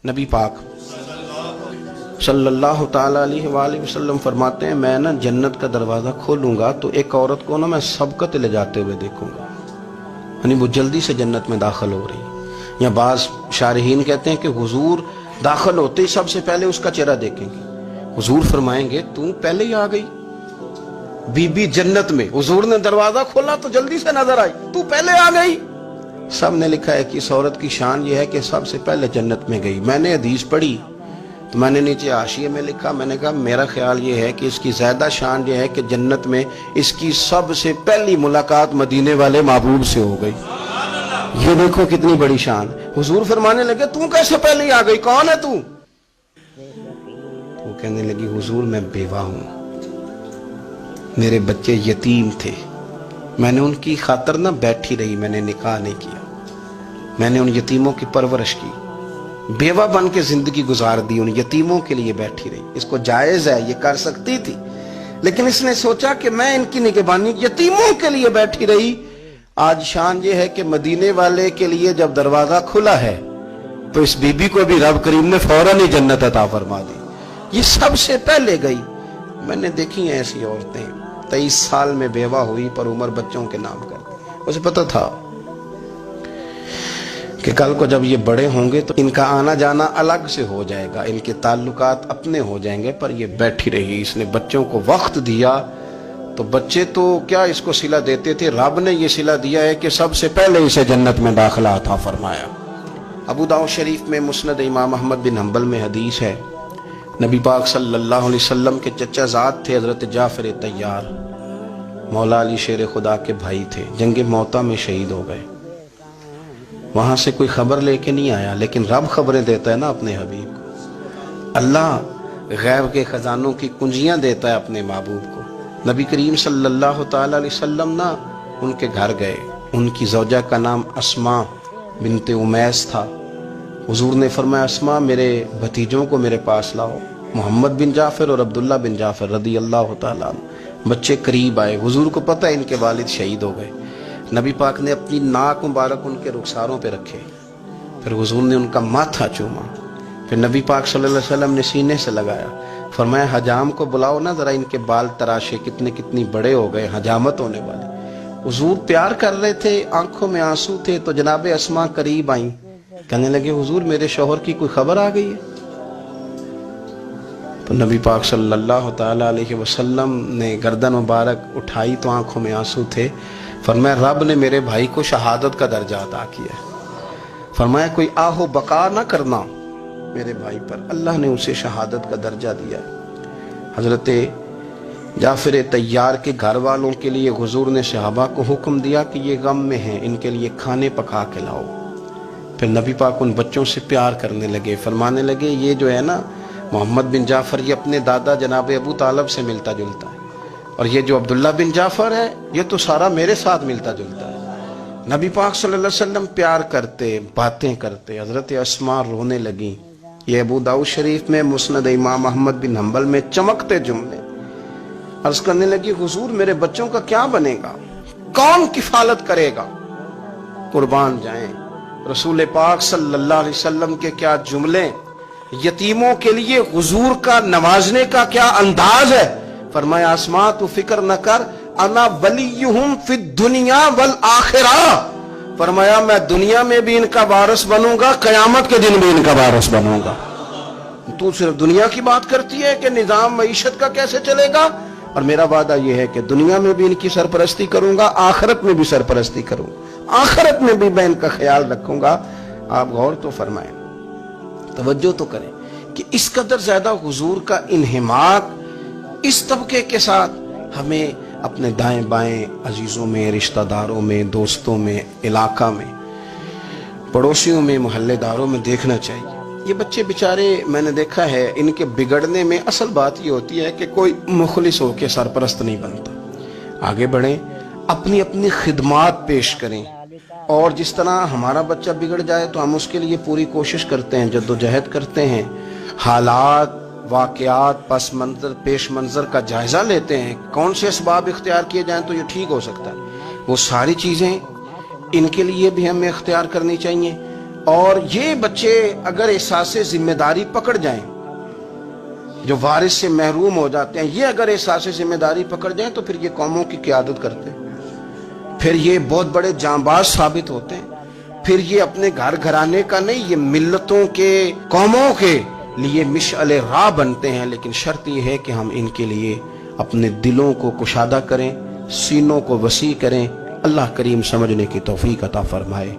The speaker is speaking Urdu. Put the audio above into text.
نبی پاک صلی اللہ تعالیٰ علیہ وآلہ وسلم فرماتے ہیں میں نا جنت کا دروازہ کھولوں گا تو ایک عورت کو نا میں سبقت لے جاتے ہوئے دیکھوں گا، یعنی وہ جلدی سے جنت میں داخل ہو رہی. یا بعض شارحین کہتے ہیں کہ حضور داخل ہوتے ہی سب سے پہلے اس کا چہرہ دیکھیں گے. حضور فرمائیں گے تو پہلے ہی آ گئی بی بی جنت میں، حضور نے دروازہ کھولا تو جلدی سے نظر آئی، تو پہلے آ گئی. سب نے لکھا ہے کہ اس عورت کی شان یہ ہے کہ سب سے پہلے جنت میں گئی. میں نے حدیث پڑھی تو میں نے نیچے حاشیے میں لکھا، میں نے کہا میرا خیال یہ ہے کہ اس کی زیادہ شان یہ ہے کہ جنت میں اس کی سب سے پہلی ملاقات مدینے والے محبوب سے ہو گئی. یہ دیکھو کتنی بڑی شان. حضور فرمانے لگے تو کیسے پہلے ہی آ گئی، کون ہے تو؟ وہ کہنے لگی حضور میں بیوہ ہوں، میرے بچے یتیم تھے، میں نے ان کی خاطر نہ بیٹھی رہی، میں نے نکاح نہیں کیا، میں نے ان یتیموں کی پرورش کی، بیوہ بن کے زندگی گزار دی، ان یتیموں کے لیے بیٹھی رہی. اس کو جائز ہے، یہ کر سکتی تھی، لیکن اس نے سوچا کہ میں ان کی نگہبانی یتیموں کے لیے بیٹھی رہی. آج شان یہ ہے کہ مدینے والے کے لیے جب دروازہ کھلا ہے تو اس بی بی کو بھی رب کریم نے فوراً ہی جنت عطا فرما دی. یہ سب سے پہلے گئی. میں نے دیکھی ہیں ایسی عورتیں 23 سال میں بیوہ ہوئی پر عمر بچوں کے نام کر دی. اسے پتہ تھا کہ کل کو جب یہ بڑے ہوں گے تو ان کا آنا جانا الگ سے ہو جائے گا، ان کے تعلقات اپنے ہو جائیں گے، پر یہ بیٹھی رہی. اس نے بچوں کو وقت دیا تو بچے تو کیا اس کو صلہ دیتے تھے، رب نے یہ صلہ دیا ہے کہ سب سے پہلے اسے جنت میں داخلہ عطا فرمایا. ابو داؤد شریف میں مسند امام احمد بن حنبل میں حدیث ہے، نبی پاک صلی اللہ علیہ وسلم کے چچا زاد تھے حضرت جعفر طیار، مولا علی شیر خدا کے بھائی تھے، جنگ موتا میں شہید ہو گئے. وہاں سے کوئی خبر لے کے نہیں آیا، لیکن رب خبریں دیتا ہے نا اپنے حبیب کو. اللہ غیب کے خزانوں کی کنجیاں دیتا ہے اپنے محبوب کو. نبی کریم صلی اللہ تعالی علیہ وسلم نا ان کے گھر گئے. ان کی زوجہ کا نام اسماء بنت امیس تھا. حضور نے فرمایا اسماء میرے بھتیجوں کو میرے پاس لاؤ، محمد بن جعفر اور عبداللہ بن جعفر رضی اللہ تعالیٰ عنہ. بچے قریب آئے. حضور کو پتہ ہے ان کے والد شہید ہو گئے. نبی پاک نے اپنی ناک مبارک ان کے رخساروں پہ رکھے، پھر حضور نے ان کا ماتھا چوما، پھر نبی پاک صلی اللہ علیہ وسلم نے سینے سے لگایا، فرمایا حجام کو بلاؤ نا ذرا، ان کے بال تراشے، کتنی بڑے ہو گئے، حجامت ہونے والے. حضور پیار کر رہے تھے، آنکھوں میں آنسو تھے، تو جناب اسماء قریب آئیں، کہنے لگے حضور میرے شوہر کی کوئی خبر آ گئی ہے؟ تو نبی پاک صلی اللہ تعالی علیہ وسلم نے گردن مبارک اٹھائی تو آنکھوں میں آنسو تھے. فرمایا رب نے میرے بھائی کو شہادت کا درجہ عطا کیا. فرمایا کوئی آہ و بقا نہ کرنا میرے بھائی پر، اللہ نے اسے شہادت کا درجہ دیا. حضرت جعفر طیار کے گھر والوں کے لیے حضور نے صحابہ کو حکم دیا کہ یہ غم میں ہیں، ان کے لیے کھانے پکا کے لاؤ. پھر نبی پاک ان بچوں سے پیار کرنے لگے، فرمانے لگے یہ جو ہے نا محمد بن جعفر یہ اپنے دادا جناب ابو طالب سے ملتا جلتا ہے، اور یہ جو عبداللہ بن جعفر ہے یہ تو سارا میرے ساتھ ملتا جلتا ہے. نبی پاک صلی اللہ علیہ وسلم پیار کرتے، باتیں کرتے. حضرت اسماء رونے لگیں. یہ ابو داؤد شریف میں مسند امام احمد بن حنبل میں چمکتے جملے. عرض کرنے لگی حضور میرے بچوں کا کیا بنے گا، کون کفالت کرے گا؟ قربان جائیں رسول پاک صلی اللہ علیہ وسلم کے کیا جملے، یتیموں کے لیے حضور کا نوازنے کا کیا انداز ہے. فرمایا اسماء تو فکر نہ کر، انا ولیہم فی الدنیا والآخرہ. فرمایا میں دنیا میں بھی ان کا وارث بنوں گا، قیامت کے دن بھی ان کا وارث بنوں گا. تو صرف دنیا کی بات کرتی ہے کہ نظام معیشت کا کیسے چلے گا، اور میرا وعدہ یہ ہے کہ دنیا میں بھی ان کی سرپرستی کروں گا، آخرت میں بھی سرپرستی کروں گا، آخرت میں بھی میں ان کا خیال رکھوں گا. آپ غور تو فرمائیں، توجہ تو کریں کہ اس قدر زیادہ حضور کا انہماک اس طبقے کے ساتھ ہمیں اپنے دائیں بائیں عزیزوں میں، رشتہ داروں میں، دوستوں میں، علاقہ میں، پڑوسیوں میں، محلے داروں میں دیکھنا چاہیے. یہ بچے بیچارے میں نے دیکھا ہے ان کے بگڑنے میں اصل بات یہ ہوتی ہے کہ کوئی مخلص ہو کے سرپرست نہیں بنتا. آگے بڑھیں، اپنی اپنی خدمات پیش کریں، اور جس طرح ہمارا بچہ بگڑ جائے تو ہم اس کے لیے پوری کوشش کرتے ہیں، جدوجہد کرتے ہیں، حالات، واقعات، پس منظر، پیش منظر کا جائزہ لیتے ہیں، کون سے اسباب اختیار کیے جائیں تو یہ ٹھیک ہو سکتا ہے. وہ ساری چیزیں ان کے لیے بھی ہمیں اختیار کرنی چاہیے. اور یہ بچے اگر احساس ذمہ داری پکڑ جائیں، جو وارث سے محروم ہو جاتے ہیں، یہ اگر احساس ذمہ داری پکڑ جائیں تو پھر یہ قوموں کی قیادت کرتے ہیں، پھر یہ بہت بڑے جانباز ثابت ہوتے ہیں، پھر یہ اپنے گھر گھرانے کا نہیں، یہ ملتوں کے، قوموں کے لیے مشعل راہ بنتے ہیں۔ لیکن شرط یہ ہے کہ ہم ان کے لیے اپنے دلوں کو کشادہ کریں، سینوں کو وسیع کریں۔ اللہ کریم سمجھنے کی توفیق عطا فرمائے۔